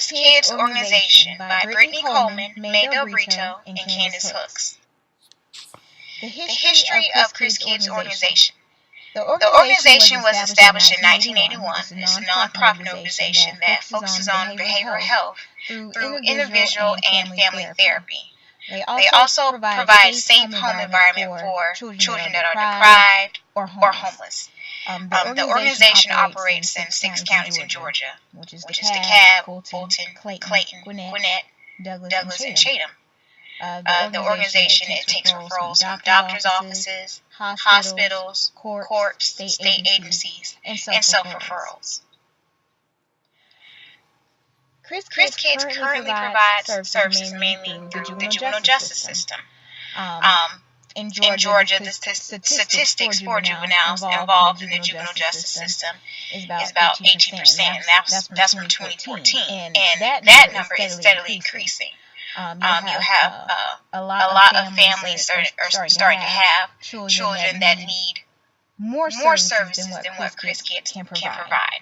Chris Kids Organization by Brittany Coleman, May Del Brito, and Candace Hooks. The history of Chris Kids Organization. The organization was established in 1981. It's a nonprofit organization that focuses on behavioral health through individual and family therapy. They also provide safe home environment for children that are deprived or homeless. The organization operates in 6 counties in Georgia, which is DeKalb, Fulton, Clayton, Gwinnett, Douglas, and Chatham. The organization takes referrals from doctors' offices, hospitals, courts, state agencies, and self-referrals. Chris Kids currently provides services mainly through the juvenile justice system. In Georgia, the statistics for juveniles involved in the juvenile justice system is about 18%, and that's from 2014, and that number is steadily increasing. You have a lot of families are starting to have children that need more services than what Chris Kids can provide.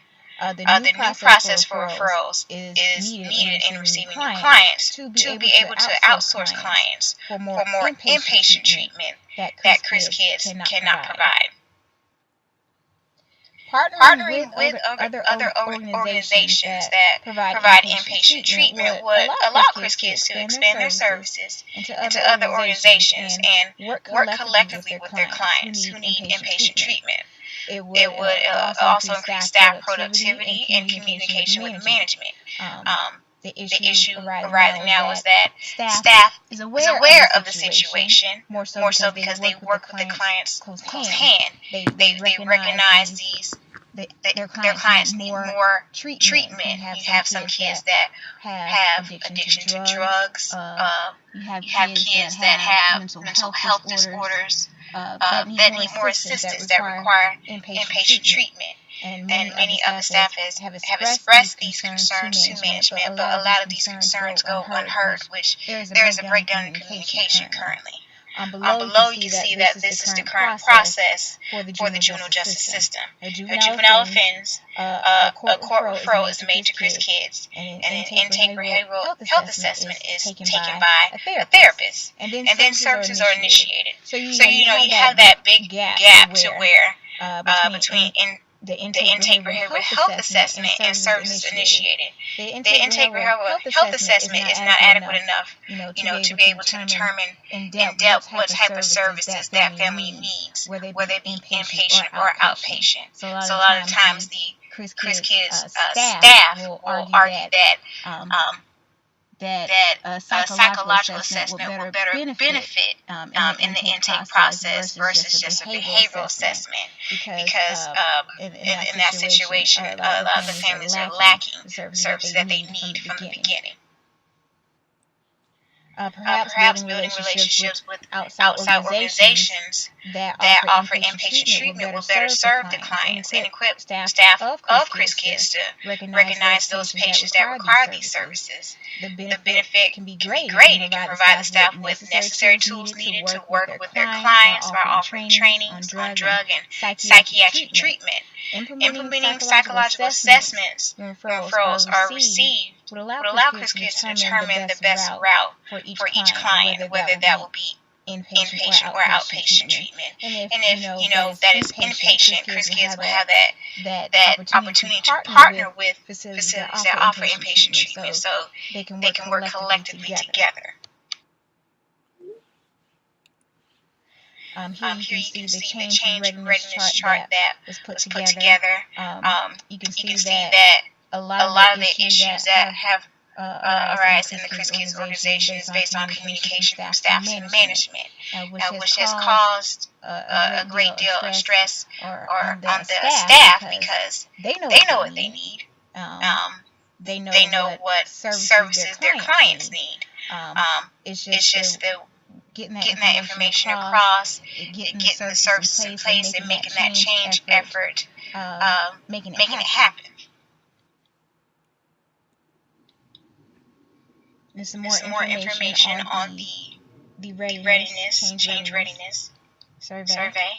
The new process for referrals is needed in receiving new clients to be able to outsource clients for more inpatient treatment that Chris Kids cannot provide. Partnering with other organizations that provide inpatient treatment would allow Chris Kids to expand their services into other organizations and work collectively with their clients who need inpatient treatment. It would also increase staff productivity and communication with management. The issue arising now is that staff is aware of the situation, more so because they work with the clients close hand. They recognize their clients need more treatment. You have some kids that have addiction to drugs. You have kids that have mental health disorders that need more assistance that require inpatient treatment. And many other staff have expressed these concerns to management, but a lot of these concerns go unheard, which there is a breakdown in communication currently. Below you can see that this is the current process for the juvenile justice system. A juvenile offends, a court referral is made to Chris Kids, and an intake behavioral health assessment is taken by a therapist, and then services are initiated. So you have that big gap to where between the intake behavioral health assessment and services initiated. The intake behavioral health assessment is not adequate enough, to be able to determine in depth what type of services that family needs, whether they be inpatient or outpatient. So a lot of times the Chris Kids staff will argue that a psychological assessment will better benefit in the intake process versus just a behavioral assessment, because in that situation, a lot of the families are lacking services that they need from the beginning. Perhaps building relationships with outside organizations that offer inpatient treatment will better serve the clients and equip staff of Chris Kids to recognize those patients that require these services. The benefit can be great. It can provide the staff with necessary tools needed to work with their clients by offering training on drug and psychiatric treatment. Implementing psychological assessments when referrals are received would allow Chris Kids to determine the best route for each client, whether that will be inpatient or outpatient treatment. And if that is inpatient, Chris Kids will have that opportunity to partner with facilities that offer inpatient treatment, so they can work collectively together. Here you can see the change readiness chart that was put together. You can see that a lot of the issues that have arise in the Chris Kids organization is based on communication from staff and management, which has caused a great deal of stress on the staff, because they know what they need. They know what services their clients need. It's just the getting that information across, getting the services in place, and making that change effort, making it happen. There's some more information on the readiness, change readiness survey.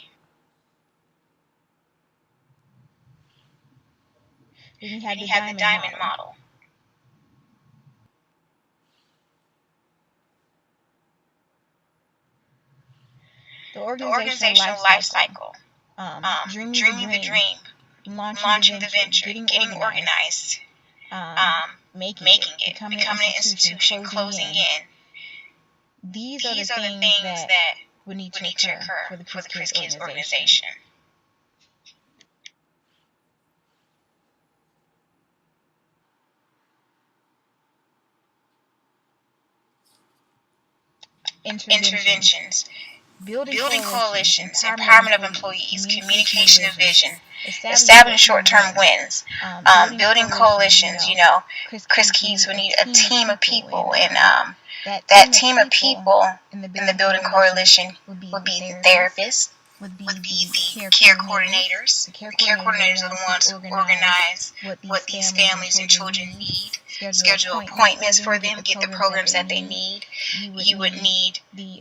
Then you have the diamond model. The organizational life cycle. Dreaming the dream. Launching the venture. Getting organized. Making it. Becoming an institution. Closing in. These are the things that would need to occur for the Chris Kids organization. Interventions. Building coalitions, empowerment of employees, communication of vision, establishing short-term wins, building coalitions. Chris Kids would need a team of people, and that team of people in the building coalition would be the therapists, would be the care coordinators. The care coordinators are the ones who organize what these families and children need, schedule appointments for them, get the programs that they need. You would need the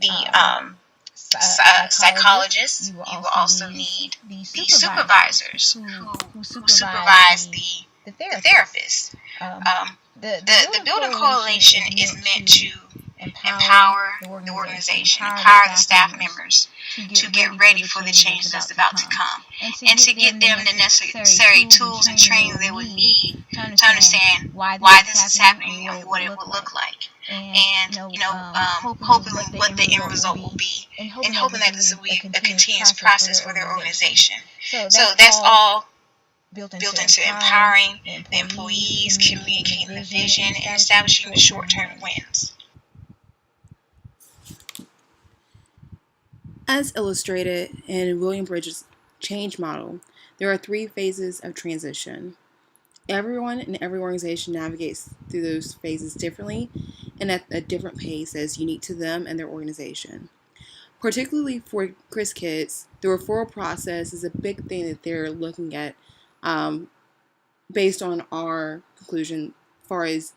psychologists. You will also need the supervisors who supervise the therapists. The building coalition is meant to empower the organization, empower the staff members to get ready for the change that's about to come, and to get them the necessary tools and training they would need to understand why this is happening and what it would look like, and hoping what the end result will be, and hoping that this will be a continuous process for their organization. So that's all built into empowering the employees, communicating the vision, and establishing the short-term wins. As illustrated in William Bridges' change model, there are 3 phases of transition. Everyone in every organization navigates through those phases differently and at a different pace that is unique to them and their organization. Particularly for Chris Kids, the referral process is a big thing that they're looking at based on our conclusion as far as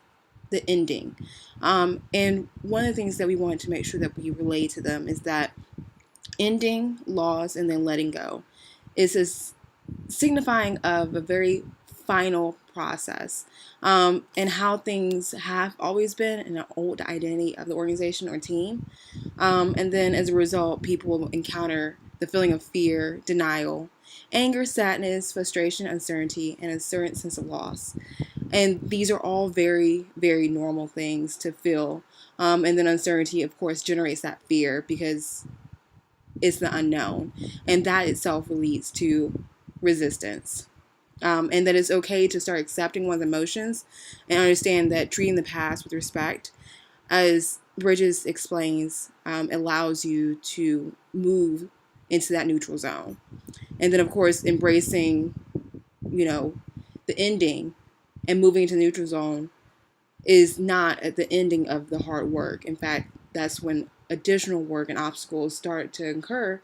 the ending. And one of the things that we wanted to make sure that we relay to them is that ending, loss, and then letting go is a signifying of a very final process, and how things have always been in an old identity of the organization or team. And then as a result, people will encounter the feeling of fear, denial, anger, sadness, frustration, uncertainty, and a certain sense of loss. And these are all very, very normal things to feel. And then uncertainty, of course, generates that fear because it's the unknown, and that itself leads to resistance. And that it's okay to start accepting one's emotions and understand that treating the past with respect, as Bridges explains, allows you to move into that neutral zone. And then, of course, embracing, the ending and moving into the neutral zone is not at the ending of the hard work. In fact, that's when additional work and obstacles start to occur,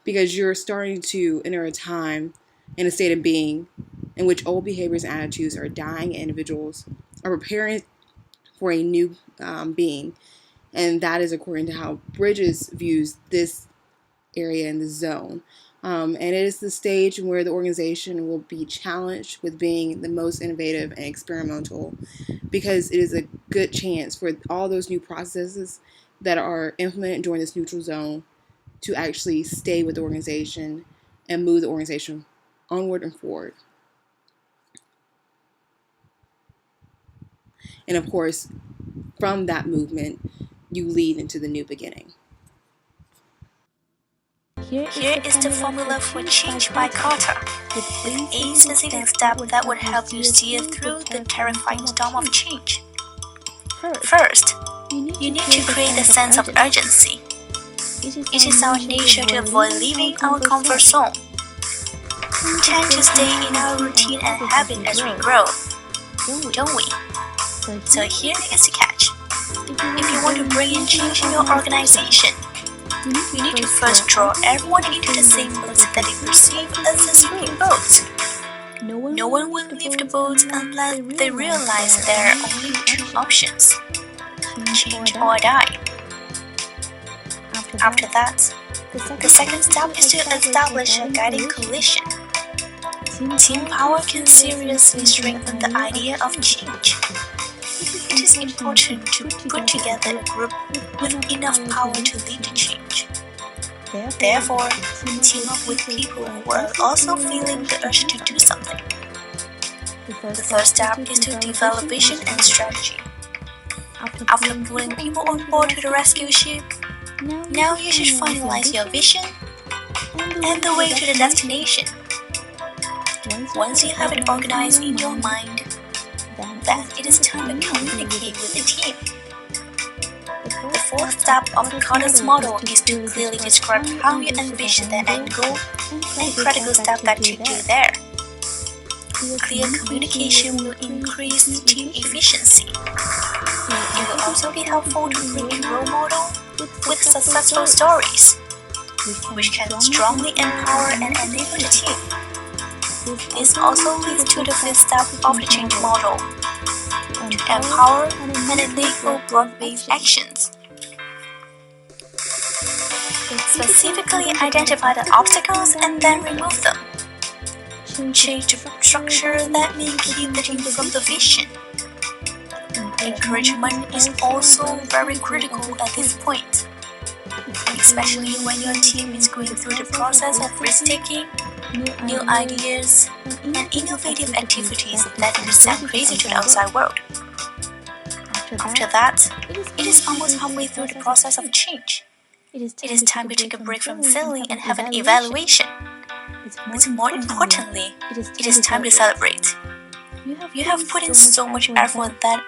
because you're starting to enter a time and a state of being in which old behaviors and attitudes are dying and individuals are preparing for a new being. And that is according to how Bridges views this area in the zone. And it is the stage where the organization will be challenged with being the most innovative and experimental, because it is a good chance for all those new processes that are implemented during this neutral zone to actually stay with the organization and move the organization onward and forward. And of course, from that movement, you lead into the new beginning. Here is the formula for change by Carter, with a specific step that would help you steer through the terrifying storm of change. First, you need to create a sense of urgency. It is our nature to avoid leaving our comfort zone. We tend to stay in our routine and habit as we grow, don't we? So here is the catch. If you want to bring in change in your organization, you need to first draw everyone into the same boat that they perceive as a sinking boat. No one will leave the boat unless they realize there are only 2 options: change or die. After that, the second step is to establish a guiding coalition. Team power can seriously strengthen the idea of change. It is important to put together a group with enough power to lead the change. Therefore, team up with people who are also feeling the urge to do something. The third step is to develop vision and strategy. After pulling people on board to the rescue ship, now you should finalize your vision and the way to the destination. Once you have it organized in your mind, then it is time to communicate with the team. The fourth step of Carter's model is to clearly describe how you envision the end goal and critical step that took you there. Clear communication will increase team efficiency. It will also be helpful to bring in role model with successful stories, which can strongly empower and enable the team. This also leads to the fifth step of the change model, to empower and enable broad-based actions. Specifically identify the obstacles and then remove them. Change the structure that may keep the team from the vision. Encouragement is also very critical at this point, especially when your team is going through the process of risk-taking, new ideas, and innovative activities that may sound crazy to the outside world. After that, it is almost halfway through the process of change. It is time to take a break from selling and have an evaluation. But more importantly, it is time to celebrate. You have put in so much effort that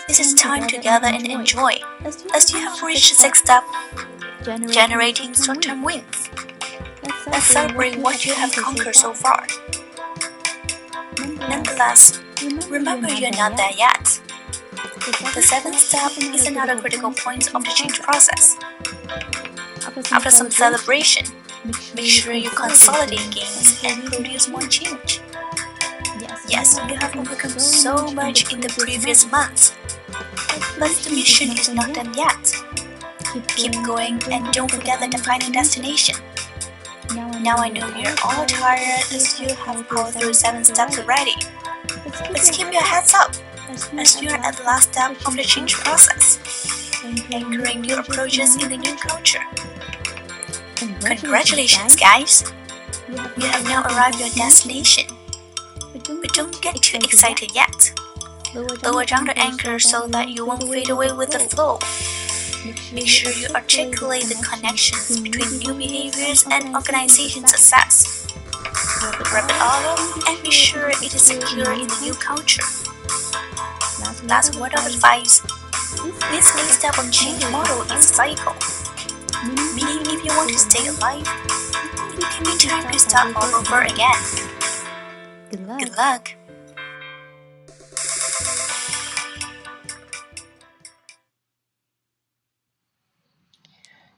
this is time to gather and enjoy, as you have reached the sixth step, generating short-term wins. Let's celebrate what you have conquered so far. Nonetheless, remember you're not there yet. The seventh step is another critical point of the change process. After some celebration, make sure you consolidate gains and produce more change. Yes, you have overcome so much in the previous months, but the mission is not done yet. Keep going and don't forget the final destination. Now I know you're all tired as you have powered through 7 steps already. But keep your heads up as you are at the last step of the change process, anchoring new approaches in the new culture. Congratulations, guys! You have now arrived at your destination. But don't get too excited yet. Lower down the anchor so that you won't fade away with the flow. Make sure you articulate the connections between new behaviors and organization success. Wrap it all up and be sure it is secure in the new culture. Last word of advice. This 8-step of change model is cycle. Meaning if you want to stay alive, it can be time to start all over again. Good luck.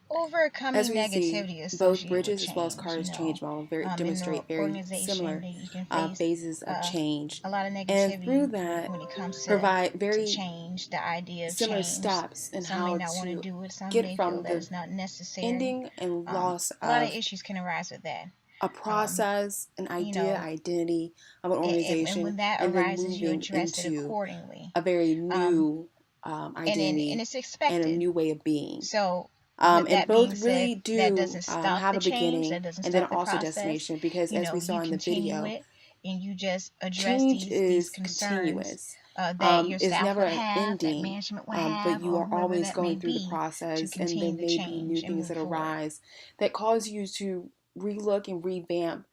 Overcoming As we negativity see, both associated Bridges with as well as change, Carter's change model demonstrate in the very organization similar that you can face phases of change, a lot of and negativity through that when it comes provide to very change, the idea of similar change. steps in Some may how not want to to do it, some get may feel from that the it's not necessary. ending and loss A lot of of issues can arise with that. a process, an idea, identity of an And organization, when that and then arises, you moving address it into accordingly. a very new And identity it's and a expected. new way of being. So, with And that both being really said, that do doesn't stop have the a change, beginning that doesn't and then stop the also process. destination, because as we saw You in the continue video, it and you just address change these is concerns continuous. that your It's staff never would an have, that ending, management would but have, you or are whoever always that may going through the be, to process, and there continue the may be new change and things move that forward. arise that cause you to relook and revamp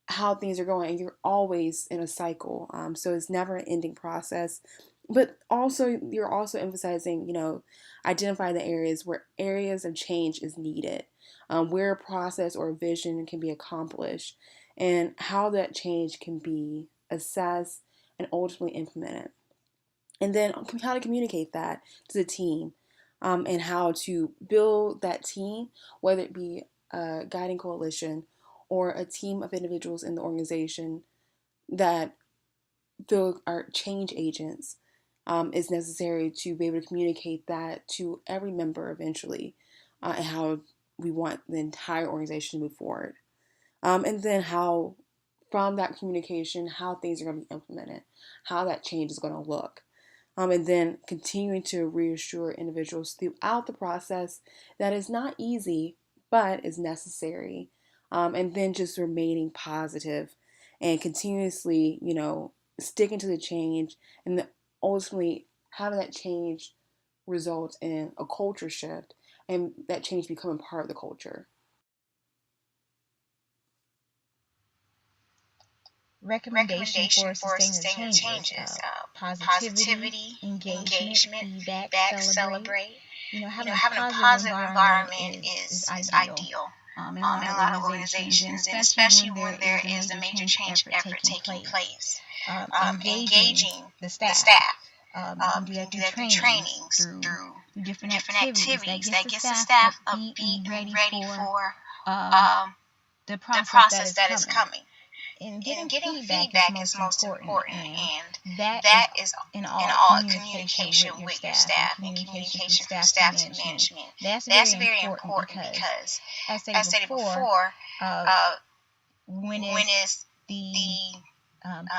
how things are going, and you're always in a cycle. So it's never an ending process. But also, you're also emphasizing, identify the areas where areas of change is needed, where a process or a vision can be accomplished, and how that change can be assessed and ultimately implemented. And then how to communicate that to the team, and how to build that team, whether it be a guiding coalition or a team of individuals in the organization that are change agents, is necessary to be able to communicate that to every member eventually, and how we want the entire organization to move forward. And then how, from that communication, how things are going to be implemented, how that change is going to look. And then continuing to reassure individuals throughout the process that it's not easy, but is necessary. And then just remaining positive and continuously, sticking to the change, and then ultimately having that change result in a culture shift and that change becoming part of the culture. Recommendation for sustainable changes: positivity, engagement, feedback, celebrate. Having a positive environment is ideal. In a lot of organizations, and especially when there is a major change effort taking place. Engaging the staff. You can do that through trainings, through different activities that gets the staff upbeat and ready for the process that is coming. And getting feedback is most important, and that is in all communication with your staff and communication from staff to management. That's very important because, as I stated before, when is the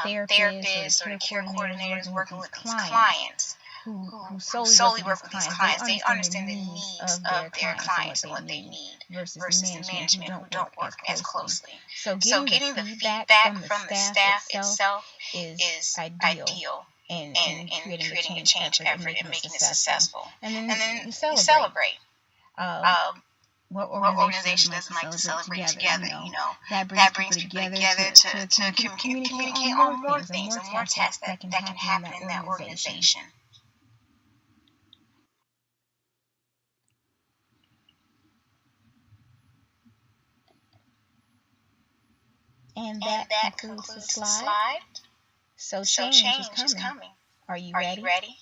therapists or the care coordinators working with these clients who solely work with these clients, they understand the needs of their clients and what they need versus the management who don't work as closely. So getting the feedback from the staff itself is ideal in creating a change effort and making it successful. And then you celebrate. What organization doesn't like to celebrate together? That brings people together to communicate on more things and more tasks that can happen in that organization. And that concludes the slide. So change is coming. Are you ready?